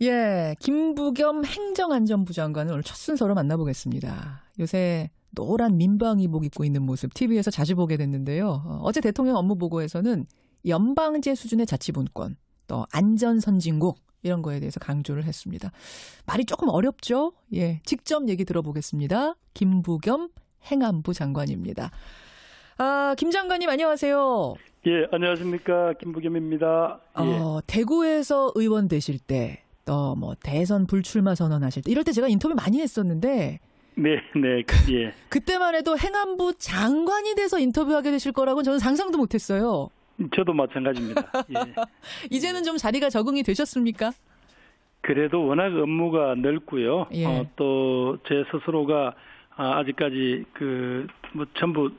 예, 김부겸 행정안전부 장관을 오늘 첫 순서로 만나보겠습니다. 요새 노란 민방위복 입고 있는 모습 TV에서 자주 보게 됐는데요. 어제 대통령 업무보고에서는 연방제 수준의 자치분권, 또 안전선진국 이런 거에 대해서 강조를 했습니다. 말이 조금 어렵죠? 예, 직접 얘기 들어보겠습니다. 김부겸 행안부 장관입니다. 김 장관님 안녕하세요. 예, 안녕하십니까. 김부겸입니다. 예. 대구에서 의원 되실 때, 또 뭐 대선 불출마 선언하실 때, 이럴 때 제가 인터뷰 많이 했었는데, 네, 예. 그때만 해도 행안부 장관이 돼서 인터뷰하게 되실 거라고는 저는 상상도 못했어요. 저도 마찬가지입니다. 예. 이제는 좀 자리가 적응이 되셨습니까? 그래도 워낙 업무가 넓고요. 예. 또 제 스스로가 아직까지 전부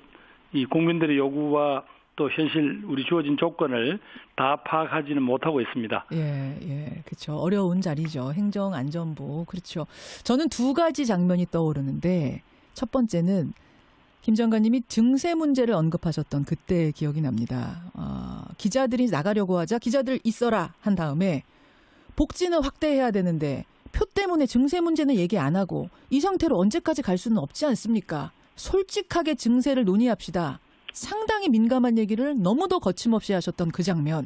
이 국민들의 요구와 또 현실 우리 주어진 조건을 다 파악하지는 못하고 있습니다. 예, 그렇죠. 어려운 자리죠. 행정안전부. 그렇죠. 저는 두 가지 장면이 떠오르는데, 첫 번째는 김 장관님이 증세 문제를 언급하셨던 그때의 기억이 납니다. 기자들이 나가려고 하자 기자들 있어라 한 다음에 복지는 확대해야 되는데 표 때문에 증세 문제는 얘기 안 하고 이 상태로 언제까지 갈 수는 없지 않습니까? 솔직하게 증세를 논의합시다. 상당히 민감한 얘기를 너무도 거침없이 하셨던 그 장면.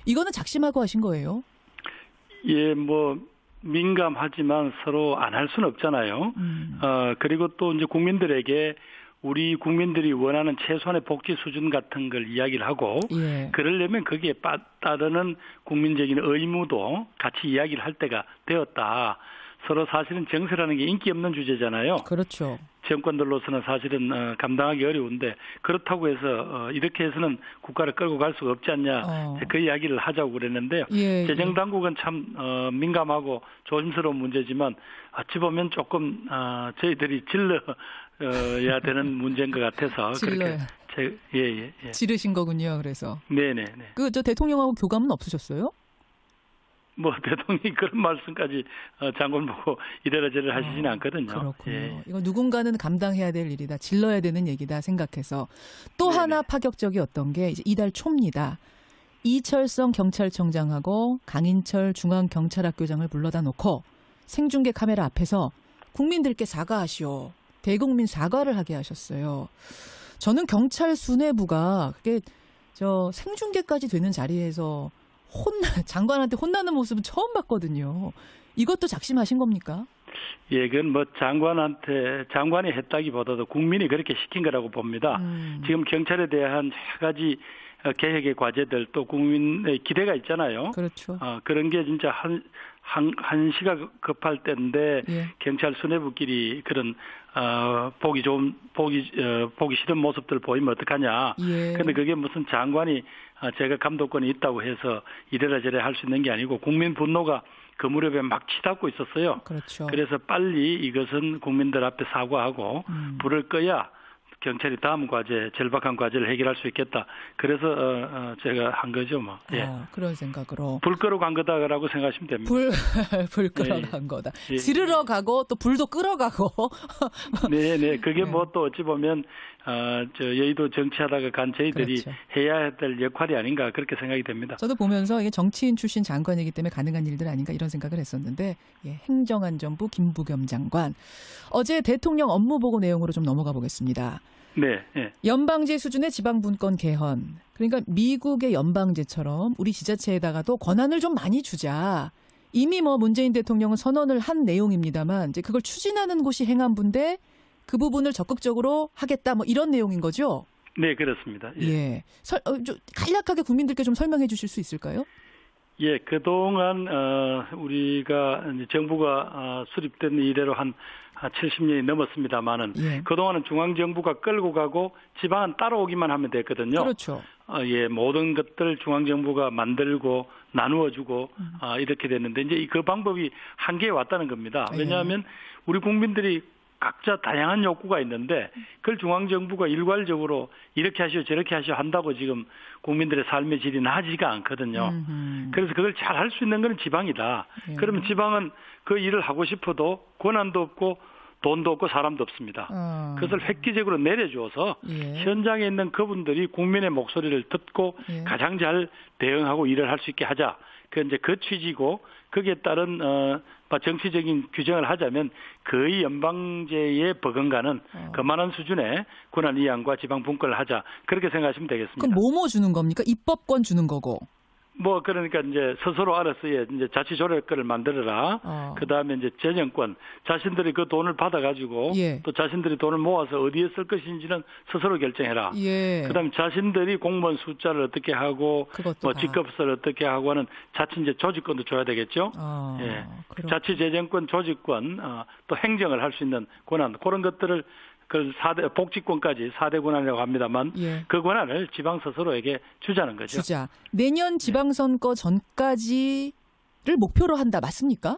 이거는 작심하고 하신 거예요? 예, 민감하지만 서로 안 할 수는 없잖아요. 그리고 또 이제 국민들에게 우리 국민들이 원하는 최소한의 복지 수준 같은 걸 이야기를 하고, 예. 그러려면 거기에 따르는 국민적인 의무도 같이 이야기를 할 때가 되었다. 서로 사실은 정세라는 게 인기 없는 주제잖아요. 그렇죠. 정권들로서는 사실은 감당하기 어려운데, 그렇다고 해서 이렇게 해서는 국가를 끌고 갈 수가 없지 않냐, 그 이야기를 하자고 그랬는데요. 예, 재정당국은 참 민감하고 조심스러운 문제지만 어찌 보면 조금 저희들이 질러야 되는 문제인 것 같아서 그렇게 예. 지르신 거군요. 그래서 네네. 저 대통령하고 교감은 없으셨어요? 대통령이 그런 말씀까지 장관 보고 이래라 저래라 하시지는 않거든요. 그렇군요. 예. 이거 누군가는 감당해야 될 일이다. 질러야 되는 얘기다 생각해서. 또 네네. 하나 파격적이었던 게 이제 이달 초입니다. 이철성 경찰청장하고 강인철 중앙경찰학교장을 불러다 놓고 생중계 카메라 앞에서 국민들께 사과하시오. 대국민 사과를 하게 하셨어요. 저는 경찰 수뇌부가 그게 생중계까지 되는 자리에서 장관한테 혼나는 모습은 처음 봤거든요. 이것도 작심하신 겁니까? 예, 그건 장관이 했다기보다도 국민이 그렇게 시킨 거라고 봅니다. 지금 경찰에 대한 여러 가지 개혁의 과제들, 또 국민의 기대가 있잖아요. 그렇죠. 그런 게 진짜 한시가 급할 때인데, 예. 경찰 수뇌부끼리 그런 보기 싫은 모습들 보이면 어떡하냐. 예. 근데 그게 무슨 장관이 제가 감독권이 있다고 해서 이래라 저래라 할 수 있는 게 아니고, 국민 분노가 그 무렵에 막 치닫고 있었어요. 그렇죠. 그래서 빨리 이것은 국민들 앞에 사과하고 불을 꺼야 경찰이 다음 과제, 절박한 과제를 해결할 수 있겠다. 그래서 제가 한 거죠, 예. 그런 생각으로. 불 끄러 간 거다라고 생각하시면 됩니다. 불 끄러 간 거다. 예. 지르러 가고 또 불도 끌어 가고. 네. 그게 네. 또 어찌 보면 여의도 정치하다가 간 저희들이 그렇죠. 해야 될 역할이 아닌가, 그렇게 생각이 됩니다. 저도 보면서 이게 정치인 출신 장관이기 때문에 가능한 일들 아닌가 이런 생각을 했었는데, 예, 행정안전부 김부겸 장관. 어제 대통령 업무보고 내용으로 좀 넘어가 보겠습니다. 네. 예. 연방제 수준의 지방분권 개헌. 그러니까 미국의 연방제처럼 우리 지자체에다가도 권한을 좀 많이 주자. 이미 문재인 대통령은 선언을 한 내용입니다만 이제 그걸 추진하는 곳이 행안부인데 그 부분을 적극적으로 하겠다 이런 내용인 거죠? 네, 그렇습니다. 예. 좀 간략하게 국민들께 좀 설명해 주실 수 있을까요? 예, 그동안 우리가 정부가 수립된 이래로 한 70년이 넘었습니다만은, 예. 그동안은 중앙정부가 끌고 가고 지방은 따라오기만 하면 됐거든요. 그렇죠. 예, 모든 것들 중앙정부가 만들고 나누어주고 이렇게 됐는데, 이제 그 방법이 한계에 왔다는 겁니다. 왜냐하면 우리 국민들이 각자 다양한 욕구가 있는데 그걸 중앙정부가 일괄적으로 이렇게 하시오 저렇게 하시오 한다고 지금 국민들의 삶의 질이 나아지지가 않거든요. 그래서 그걸 잘 할 수 있는 건 지방이다. 그러면 지방은 그 일을 하고 싶어도 권한도 없고 돈도 없고 사람도 없습니다. 그것을 획기적으로 내려줘서 예. 현장에 있는 그분들이 국민의 목소리를 듣고 예. 가장 잘 대응하고 일을 할 수 있게 하자. 그 취지고 거기에 따른 정치적인 규정을 하자면 거의 연방제에 버금가는 그만한 수준의 권한 이양과 지방 분권을 하자. 그렇게 생각하시면 되겠습니다. 그럼 뭐뭐 주는 겁니까? 입법권 주는 거고. 그러니까 이제 스스로 알아서 이제 자치조례권을 만들어라. 그 다음에 이제 재정권, 자신들이 그 돈을 받아가지고 예. 또 자신들이 돈을 모아서 어디에 쓸 것인지는 스스로 결정해라. 예. 그 다음에 자신들이 공무원 숫자를 어떻게 하고, 그것도 직급을 어떻게 하고 하는 자치 이제 조직권도 줘야 되겠죠. 예. 자치재정권, 조직권, 또 행정을 할 수 있는 권한, 그런 것들을 그 4대 복지권까지 4대 권한이라고 합니다만 예. 그 권한을 지방 스스로에게 주자는 거죠. 주자. 내년 지방선거 전까지를 목표로 한다. 맞습니까?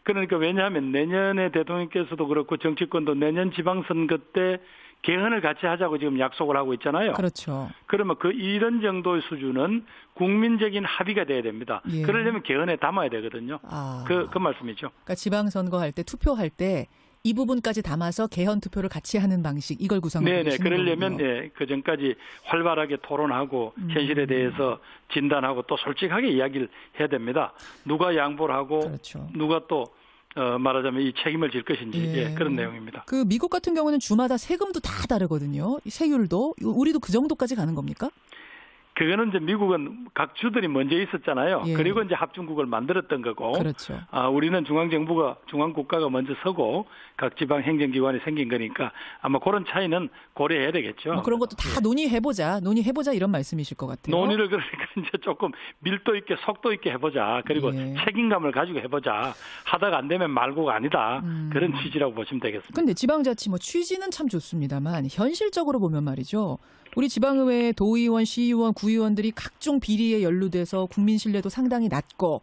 그러니까 왜냐하면 내년에 대통령께서도 그렇고 정치권도 내년 지방선거 때 개헌을 같이 하자고 지금 약속을 하고 있잖아요. 그렇죠. 그러면 이런 정도의 수준은 국민적인 합의가 돼야 됩니다. 예. 그러려면 개헌에 담아야 되거든요. 그 말씀이죠. 그러니까 지방선거 할 때 투표할 때 이 부분까지 담아서 개헌 투표를 같이 하는 방식 이걸 구성하고 네네. 계시는 그러려면 거군요. 그 전까지 활발하게 토론하고 현실에 대해서 진단하고 또 솔직하게 이야기를 해야 됩니다. 누가 양보를 하고 그렇죠. 누가 또 말하자면 이 책임을 질 것인지 예. 그런 내용입니다. 그 미국 같은 경우는 주마다 세금도 다 다르거든요. 세율도 우리도 그 정도까지 가는 겁니까? 그거는 이제 미국은 각 주들이 먼저 있었잖아요. 예. 그리고 이제 합중국을 만들었던 거고. 그렇죠. 우리는 중앙국가가 먼저 서고 각 지방 행정기관이 생긴 거니까 아마 그런 차이는 고려해야 되겠죠. 그런 것도 다 논의해보자 이런 말씀이실 것 같아요. 논의를 그러니까 이제 조금 밀도 있게 속도 있게 해보자. 그리고 예. 책임감을 가지고 해보자. 하다가 안 되면 말고가 아니다. 그런 취지라고 보시면 되겠습니다. 근데 지방자치 취지는 참 좋습니다만 현실적으로 보면 말이죠. 우리 지방의회 도의원, 시의원, 구의원들이 각종 비리에 연루돼서 국민 신뢰도 상당히 낮고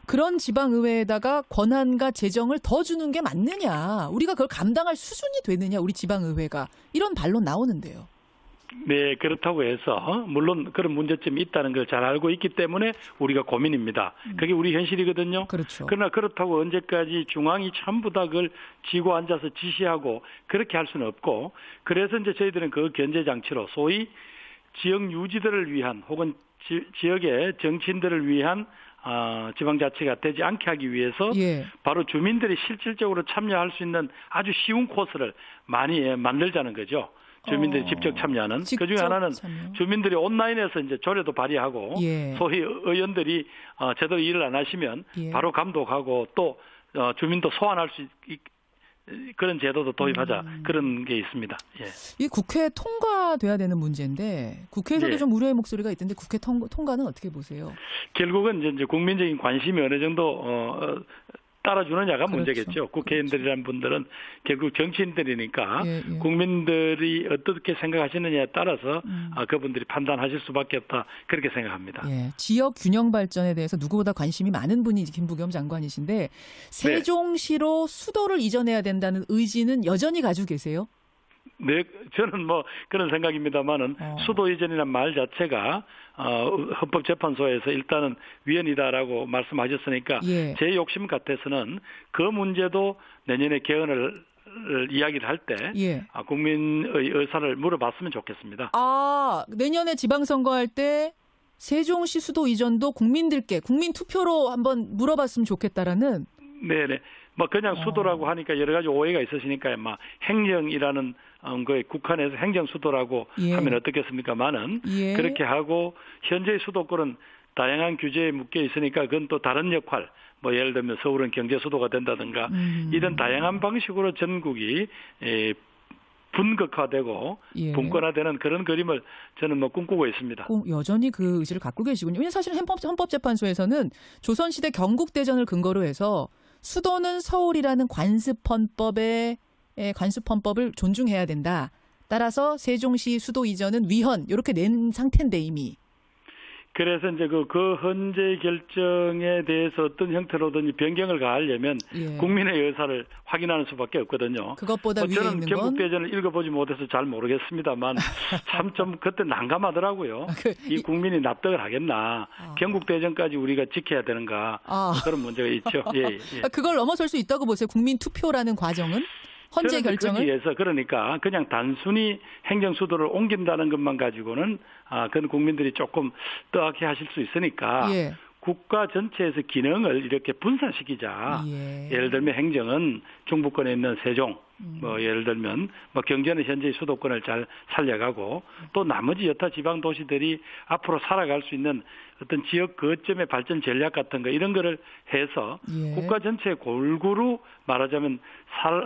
그런 지방의회에다가 권한과 재정을 더 주는 게 맞느냐. 우리가 그걸 감당할 수준이 되느냐. 우리 지방의회가. 이런 반론 나오는데요. 네, 그렇다고 해서 물론 그런 문제점이 있다는 걸 잘 알고 있기 때문에 우리가 고민입니다. 그게 우리 현실이거든요. 그렇죠. 그러나 그렇다고 언제까지 중앙이 전부 다 그걸 쥐고 앉아서 지시하고 그렇게 할 수는 없고 그래서 이제 저희들은 그 견제 장치로 소위 지역 유지들을 위한 혹은 지역의 정치인들을 위한 지방자치가 되지 않게 하기 위해서 예. 바로 주민들이 실질적으로 참여할 수 있는 아주 쉬운 코스를 많이 만들자는 거죠. 주민들이 직접 참여하는. 그중에 하나는 주민들이 온라인에서 이제 조례도 발의하고 예. 소위 의원들이 제대로 일을 안 하시면 예. 바로 감독하고 또 주민도 소환할 수 그런 제도도 도입하자 그런 게 있습니다. 예. 이 국회 통과돼야 되는 문제인데 국회에서도 예. 좀 우려의 목소리가 있던데 국회 통과는 어떻게 보세요? 결국은 이제 국민적인 관심이 어느 정도 따라주느냐가 그렇죠. 문제겠죠. 국회의원들이라는 분들은 결국 정치인들이니까 예. 국민들이 어떻게 생각하시느냐에 따라서 그분들이 판단하실 수밖에 없다. 그렇게 생각합니다. 예. 지역 균형 발전에 대해서 누구보다 관심이 많은 분이 김부겸 장관이신데 세종시로 수도를 이전해야 된다는 의지는 여전히 가지고 계세요? 네, 저는 그런 생각입니다만은 수도 이전이라는 말 자체가 헌법재판소에서 일단은 위헌이다라고 말씀하셨으니까 예. 제 욕심 같아서는 그 문제도 내년에 개헌을 이야기를 할 때 예. 국민의 의사를 물어봤으면 좋겠습니다. 내년에 지방선거할 때 세종시 수도 이전도 국민들께 국민 투표로 한번 물어봤으면 좋겠다라는. 네네. 그냥 수도라고 하니까 여러 가지 오해가 있으시니까 행정이라는 거에 국한에서 행정 수도라고 예. 하면 어떻겠습니까만은 예. 그렇게 하고 현재의 수도권은 다양한 규제에 묶여 있으니까 그건 또 다른 역할 예를 들면 서울은 경제 수도가 된다든가 이런 다양한 방식으로 전국이 분극화되고 예. 분권화되는 그런 그림을 저는 꿈꾸고 있습니다. 여전히 그 의지를 갖고 계시군요. 왜냐하면 사실 헌법재판소에서는 조선시대 경국대전을 근거로 해서 수도는 서울이라는 관습헌법을 존중해야 된다. 따라서 세종시 수도 이전은 위헌 이렇게 낸 상태인데 이미. 그래서 이제 그 헌재 결정에 대해서 어떤 형태로든지 변경을 가하려면 예. 국민의 의사를 확인하는 수밖에 없거든요. 그것보다 위에 저는 있는 건 경국대전을 읽어보지 못해서 잘 모르겠습니다만 참 좀 그때 난감하더라고요. 이 국민이 납득을 하겠나. 경국대전까지 우리가 지켜야 되는가. 그런 문제가 있죠. 예. 그걸 넘어설 수 있다고 보세요. 국민 투표라는 과정은? 헌재 결정을 거기에서 그러니까 그냥 단순히 행정수도를 옮긴다는 것만 가지고는 그건 국민들이 조금 떠악해 하실 수 있으니까 예. 국가 전체에서 기능을 이렇게 분산시키자. 예. 예를 들면 행정은 중부권에 있는 세종, 뭐 예를 들면 뭐 경제는 현재의 수도권을 잘 살려가고 또 나머지 여타 지방 도시들이 앞으로 살아갈 수 있는 어떤 지역 거점의 발전 전략 같은 거 이런 거를 해서 예. 국가 전체에 골고루 말하자면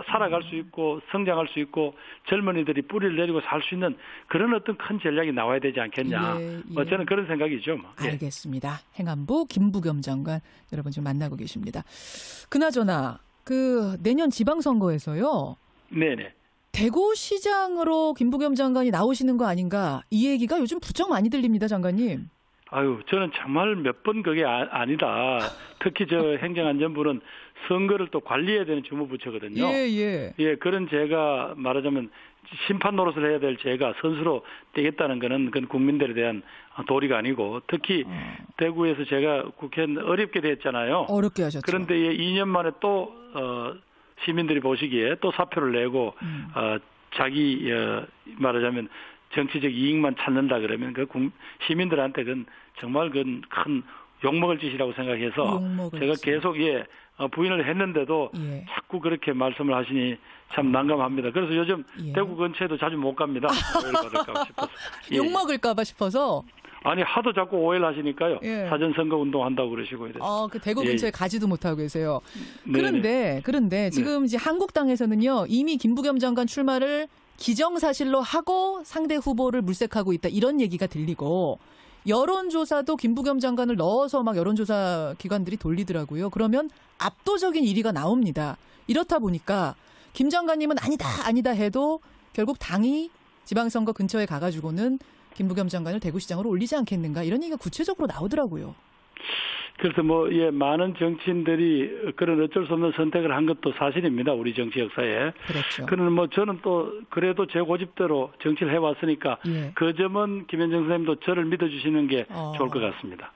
살아갈 수 있고 성장할 수 있고 젊은이들이 뿌리를 내리고 살 수 있는 그런 어떤 큰 전략이 나와야 되지 않겠냐. 예, 예. 뭐 저는 그런 생각이죠. 뭐. 예. 알겠습니다. 행안부 김부겸 장관 여러분 지금 만나고 계십니다. 그나저나 그 내년 지방선거에서요. 네네. 대구시장으로 김부겸 장관이 나오시는 거 아닌가 이 얘기가 요즘 부쩍 많이 들립니다, 장관님. 아유, 저는 정말 몇 번 그게 아니다. 특히 저 행정안전부는 선거를 또 관리해야 되는 주무부처거든요. 예. 예, 그런 제가 말하자면 심판 노릇을 해야 될 제가 선수로 되겠다는 거는 그건 국민들에 대한 도리가 아니고 특히 대구에서 제가 국회의원 어렵게 됐잖아요. 어렵게 하셨죠. 그런데 2년 만에 또 시민들이 보시기에 또 사표를 내고 자기 말하자면 정치적 이익만 찾는다 그러면 그 시민들한테 그건 정말 큰 욕먹을 짓이라고 생각해서 제가 계속 부인을 했는데도 자꾸 그렇게 말씀을 하시니 참 난감합니다. 그래서 요즘 대구 근처에도 자주 못 갑니다. 오해를 받을까 싶어서. 욕먹을까 봐 싶어서. 아니 하도 자꾸 오해를 하시니까요. 예. 사전선거 운동한다고 그러시고 이래서. 그 대구 근처에 가지도 못하고 계세요. 네네. 그런데 지금 이제 한국당에서는요. 이미 김부겸 장관 출마를 기정사실로 하고 상대 후보를 물색하고 있다. 이런 얘기가 들리고 여론조사도 김부겸 장관을 넣어서 막 여론조사 기관들이 돌리더라고요. 그러면 압도적인 1위가 나옵니다. 이렇다 보니까 김 장관님은 아니다 해도 결국 당이 지방선거 근처에 가가지고는 김부겸 장관을 대구시장으로 올리지 않겠는가 이런 얘기가 구체적으로 나오더라고요. 그래서 많은 정치인들이 그런 어쩔 수 없는 선택을 한 것도 사실입니다. 우리 정치 역사에. 그렇죠. 그러나 저는 또 그래도 제 고집대로 정치를 해왔으니까 그 점은 김현정 선생님도 저를 믿어주시는 게 좋을 것 같습니다.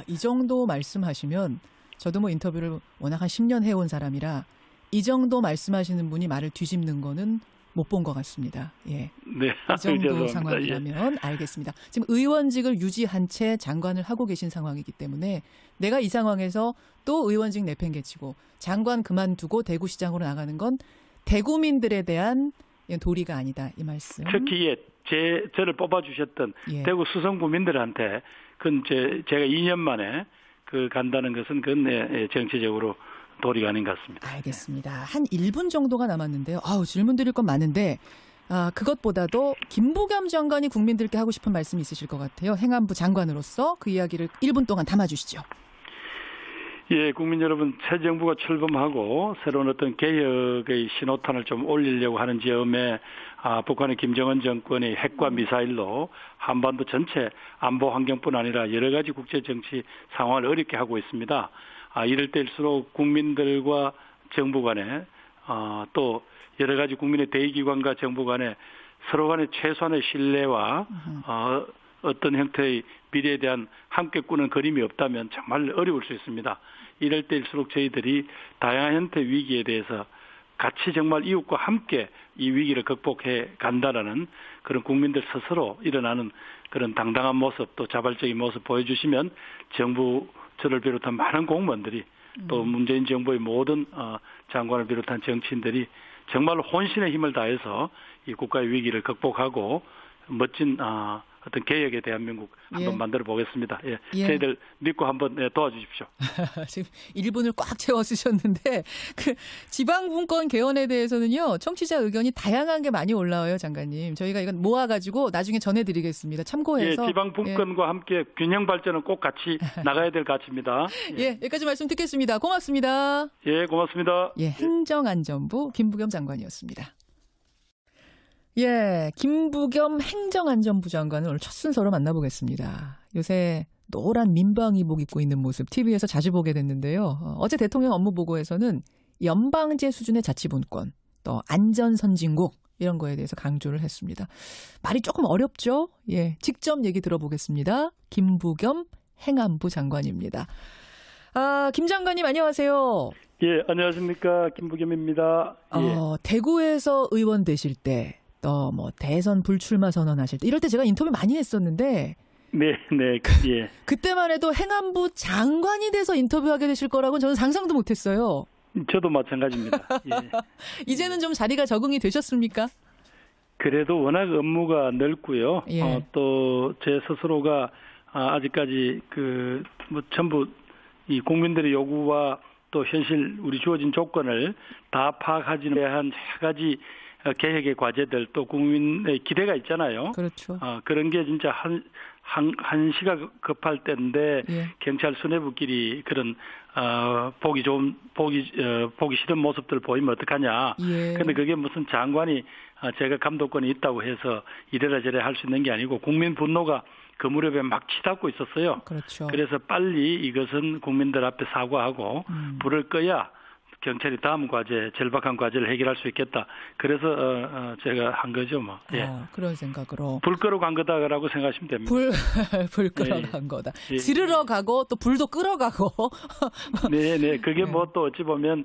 이 정도 말씀하시면 저도 인터뷰를 워낙 한 10년 해온 사람이라 이 정도 말씀하시는 분이 말을 뒤집는 거는 못 본 것 같습니다. 예. 네. 이 정도 상황이라면 알겠습니다. 지금 의원직을 유지한 채 장관을 하고 계신 상황이기 때문에 내가 이 상황에서 또 의원직 내팽개치고 장관 그만두고 대구시장으로 나가는 건 대구민들에 대한 도리가 아니다. 이 말씀. 특히 저를 뽑아주셨던 대구 수성구민들한테 그건 제가 2년 만에 간다는 것은 그건 정치적으로 도리가 아닌 것 같습니다. 알겠습니다. 한 1분 정도가 남았는데요. 질문 드릴 건 많은데 그것보다도 김부겸 장관이 국민들께 하고 싶은 말씀이 있으실 것 같아요. 행안부 장관으로서 그 이야기를 1분 동안 담아주시죠. 예, 국민 여러분, 새 정부가 출범하고 새로운 어떤 개혁의 신호탄을 좀 올리려고 하는 점에 북한의 김정은 정권이 핵과 미사일로 한반도 전체 안보 환경뿐 아니라 여러 가지 국제 정치 상황을 어렵게 하고 있습니다. 이럴 때일수록 국민들과 정부 간에 또 여러 가지 국민의 대의기관과 정부 간에 서로 간의 최소한의 신뢰와 어떤 형태의 미래에 대한 함께 꾸는 그림이 없다면 정말 어려울 수 있습니다. 이럴 때일수록 저희들이 다양한 형태 위기에 대해서 같이 정말 이웃과 함께 이 위기를 극복해 간다라는 그런 국민들 스스로 일어나는 그런 당당한 모습 또 자발적인 모습 보여주시면 정부 저를 비롯한 많은 공무원들이 또 문재인 정부의 모든 장관을 비롯한 정치인들이 정말 혼신의 힘을 다해서 이 국가의 위기를 극복하고 멋진 어떤 개혁의 대한민국 한번 만들어 보겠습니다. 저희들 믿고 한번 도와주십시오. 지금 1분을 꽉 채워 쓰셨는데 지방분권 개헌에 대해서는요. 청취자 의견이 다양한 게 많이 올라와요, 장관님. 저희가 이건 모아가지고 나중에 전해드리겠습니다. 참고해서. 지방분권과 함께 균형 발전은 꼭 같이 나가야 될 가치입니다. 여기까지 말씀 듣겠습니다. 고맙습니다. 고맙습니다. 행정안전부 김부겸 장관이었습니다. 김부겸 행정안전부 장관을 오늘 첫 순서로 만나보겠습니다. 요새 노란 민방위복 입고 있는 모습 TV에서 자주 보게 됐는데요. 어제 대통령 업무보고에서는 연방제 수준의 자치분권, 또 안전선진국 이런 거에 대해서 강조를 했습니다. 말이 조금 어렵죠? 직접 얘기 들어보겠습니다. 김부겸 행안부 장관입니다. 김 장관님 안녕하세요. 예, 안녕하십니까. 김부겸입니다. 예. 대구에서 의원 되실 때, 또 뭐 대선 불출마 선언하실 때, 이럴 때 제가 인터뷰 많이 했었는데, 네, 예. 그때만 해도 행안부 장관이 돼서 인터뷰하게 되실 거라고는 저는 상상도 못했어요. 저도 마찬가지입니다. 예. 이제는 좀 자리가 적응이 되셨습니까? 그래도 워낙 업무가 넓고요. 예. 또 제 스스로가 아직까지 뭐 전부 이 국민들의 요구와 또 현실 우리 주어진 조건을 다 파악하지는 대한 여러 가지 계획의 과제들 또 국민의 기대가 있잖아요. 그렇죠. 그런 게 진짜 한시가 급할 때인데 예. 경찰 수뇌부끼리 그런 보기 싫은 모습들 보이면 어떡하냐. 예. 근데 그게 무슨 장관이 제가 감독권이 있다고 해서 이래라 저래라 할 수 있는 게 아니고 국민 분노가 그 무렵에 막 치닫고 있었어요. 그렇죠. 그래서 빨리 이것은 국민들 앞에 사과하고 불을 꺼야 경찰이 다음 과제, 절박한 과제를 해결할 수 있겠다. 그래서 제가 한 거죠, 뭐. 예. 그런 생각으로. 불 끄러 간 거다라고 생각하시면 됩니다. 불 끄러 예. 간 거다. 예. 지르러 가고 또 불도 끌어 가고. 네. 그게 네. 뭐 또 어찌 보면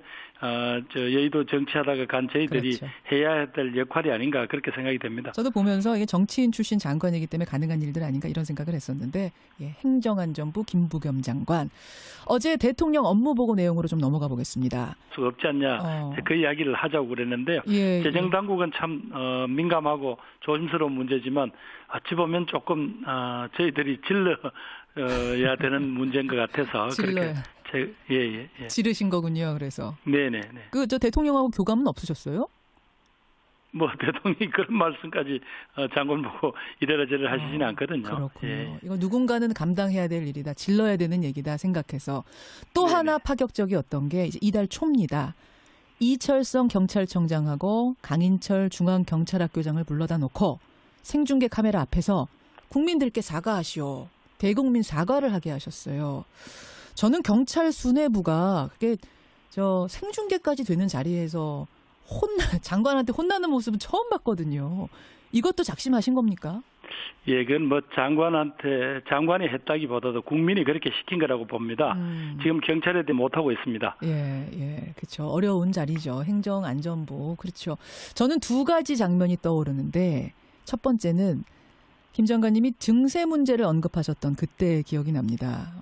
여의도 정치하다가 간 저희들이 그렇죠. 해야 될 역할이 아닌가 그렇게 생각이 됩니다. 저도 보면서 이게 정치인 출신 장관이기 때문에 가능한 일들 아닌가 이런 생각을 했었는데, 예, 행정안전부 김부겸 장관. 어제 대통령 업무보고 내용으로 좀 넘어가 보겠습니다. 수 없지 않냐 그 이야기를 하자고 그랬는데요. 예, 재정당국은 참 민감하고 조심스러운 문제지만 어찌 보면 조금 저희들이 질러야 되는 문제인 것 같아서 그렇게 예. 지르신 거군요. 그래서 네네. 저 대통령하고 교감은 없으셨어요? 뭐 대통령이 그런 말씀까지 장관 보고 이래라 저래라 하시지는 않거든요. 그렇군요. 예. 이거 누군가는 감당해야 될 일이다, 질러야 되는 얘기다 생각해서 또 네네. 하나 파격적이었던 게 이제 이달 초입니다. 이철성 경찰청장하고 강인철 중앙경찰학교장을 불러다 놓고 생중계 카메라 앞에서 국민들께 사과하시오, 대국민 사과를 하게 하셨어요. 저는 경찰 수뇌부가 그게 생중계까지 되는 자리에서 장관한테 혼나는 모습은 처음 봤거든요. 이것도 작심하신 겁니까? 예, 그건 뭐 장관이 했다기보다도 국민이 그렇게 시킨 거라고 봅니다. 지금 경찰에 대해 못하고 있습니다. 예, 그렇죠. 어려운 자리죠. 행정안전부. 그렇죠. 저는 두 가지 장면이 떠오르는데, 첫 번째는 김 장관님이 증세 문제를 언급하셨던 그때의 기억이 납니다.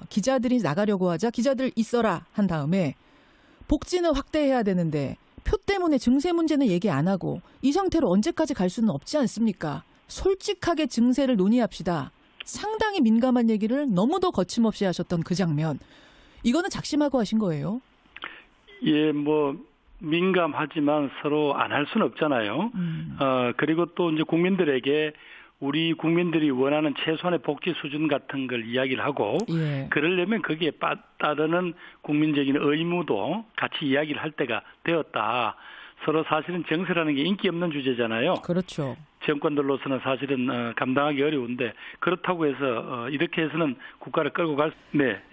기자들이 나가려고 하자 기자들 있어라 한 다음에 복지는 확대해야 되는데 표 때문에 증세 문제는 얘기 안 하고 이 상태로 언제까지 갈 수는 없지 않습니까? 솔직하게 증세를 논의합시다. 상당히 민감한 얘기를 너무도 거침없이 하셨던 그 장면. 이거는 작심하고 하신 거예요? 예, 뭐 민감하지만 서로 안 할 수는 없잖아요. 그리고 또 이제 국민들에게 우리 국민들이 원하는 최소한의 복지 수준 같은 걸 이야기를 하고 예. 그러려면 거기에 따르는 국민적인 의무도 같이 이야기를 할 때가 되었다. 서로 사실은 정세라는 게 인기 없는 주제잖아요. 그렇죠. 정권들로서는 사실은 감당하기 어려운데 그렇다고 해서 이렇게 해서는 국가를 끌고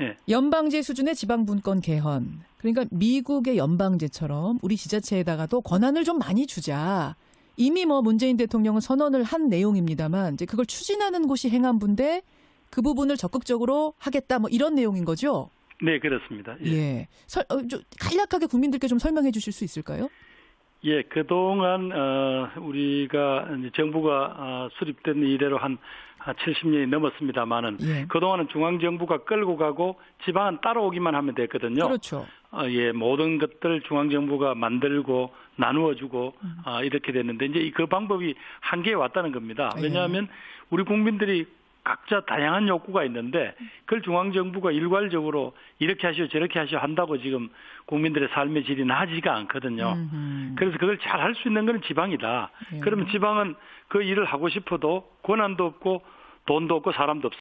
예. 연방제 수준의 지방분권 개헌. 그러니까 미국의 연방제처럼 우리 지자체에다가도 권한을 좀 많이 주자. 이미 문재인 대통령은 선언을 한 내용입니다만 이제 그걸 추진하는 곳이 행안부인데 그 부분을 적극적으로 하겠다 이런 내용인 거죠? 네, 그렇습니다. 예. 좀 간략하게 국민들께 좀 설명해 주실 수 있을까요? 예, 그동안 우리가 이제 정부가 수립된 이래로 한 70년이 넘었습니다만은 예. 그동안은 중앙 정부가 끌고 가고 지방은 따라오기만 하면 됐거든요. 그렇죠. 예, 모든 것들 중앙 정부가 만들고 나누어주고 이렇게 됐는데 이제 그 방법이 한계에 왔다는 겁니다. 왜냐하면 우리 국민들이 각자 다양한 욕구가 있는데 그걸 중앙 정부가 일괄적으로 이렇게 하시오 저렇게 하시오 한다고 지금 국민들의 삶의 질이 나아지지가 않거든요. 그래서 그걸 잘 할 수 있는 건 지방이다. 그러면 지방은 그 일을 하고 싶어도 권한도 없고 돈도 없고 사람도 없습니다.